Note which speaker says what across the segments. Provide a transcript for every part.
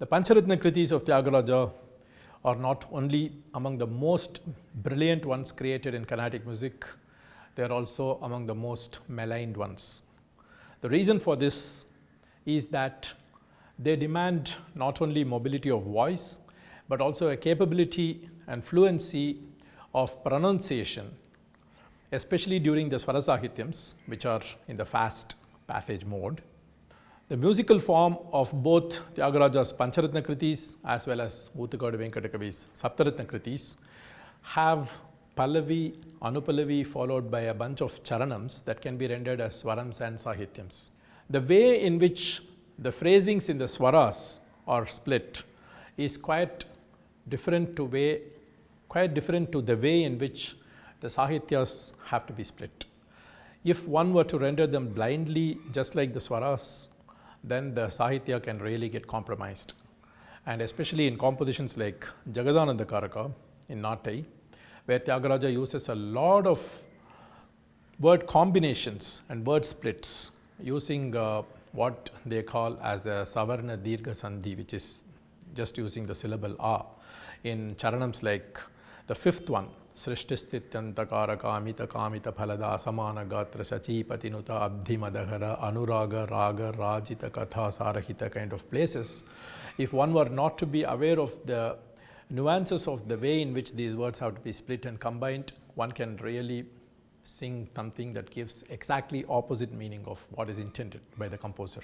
Speaker 1: The Pancharatna Kritis of Thyagaraja are not only among the most brilliant ones created in Carnatic music, they are also among the most maligned ones. The reason for this is that they demand not only mobility of voice, but also a capability and fluency of pronunciation, especially during the Swara Sahityams, which are in the fast passage mode. The musical form of both Thyagaraja's Pancharatna Kritis as well as Oothakadu Venkata Kavi's Saptaratna Kritis have Pallavi, Anupallavi followed by a bunch of charanams that can be rendered as Swarams and Sahityams. The way in which the phrasings in the Swaras are split is quite different to the way in which the Sahityas have to be split. If one were to render them blindly just like the Swaras, then the Sahitya can really get compromised. And especially in compositions like Jagadananda Karaka in Nattai, where Thyagaraja uses a lot of word combinations and word splits using what they call as the Savarna Dirgha Sandhi, which is just using the syllable A. In charanams like the fifth one, Srishtisthitanta Karaka Amita Kamita Phalada Samana Gatra Shachipatinuta Abdhimadahara Anuraga Raga Rajita Katha Sarahita kind of places, if one were not to be aware of the nuances of the way in which these words have to be split and combined, one can really sing something that gives exactly opposite meaning of what is intended by the composer.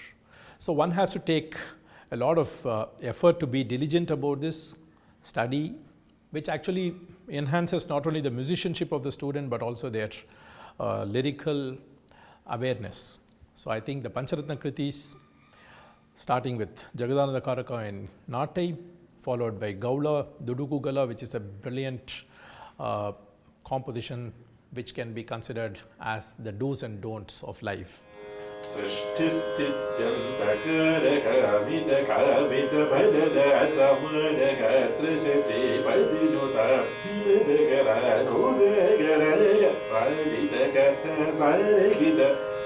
Speaker 1: So one has to take a lot of effort to be diligent about this study, which actually enhances not only the musicianship of the student but also their lyrical awareness. So I think the Pancharatna Kritis, starting with Jagadananda Karaka in Nattai, followed by Gaula Dudukugala, which is a brilliant composition which can be considered as the do's and don'ts of life.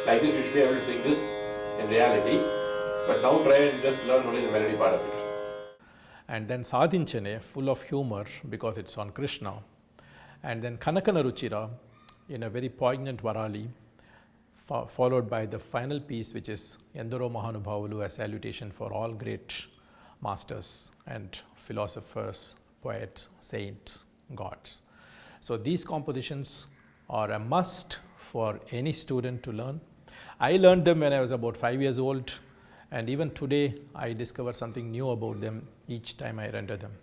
Speaker 2: Like this, you should be able to sing this in reality, but now try and just learn only the melody part of it.
Speaker 1: And then Sadhinchane, full of humor because it's on Krishna. And then Kanakana Ruchira in a very poignant Varali, followed by the final piece, which is Endaro Mahanubhavalu, a salutation for all great masters and philosophers, poets, saints, gods. So these compositions are a must for any student to learn. I learned them when I was about 5 years old, and even today I discover something new about them each time I render them.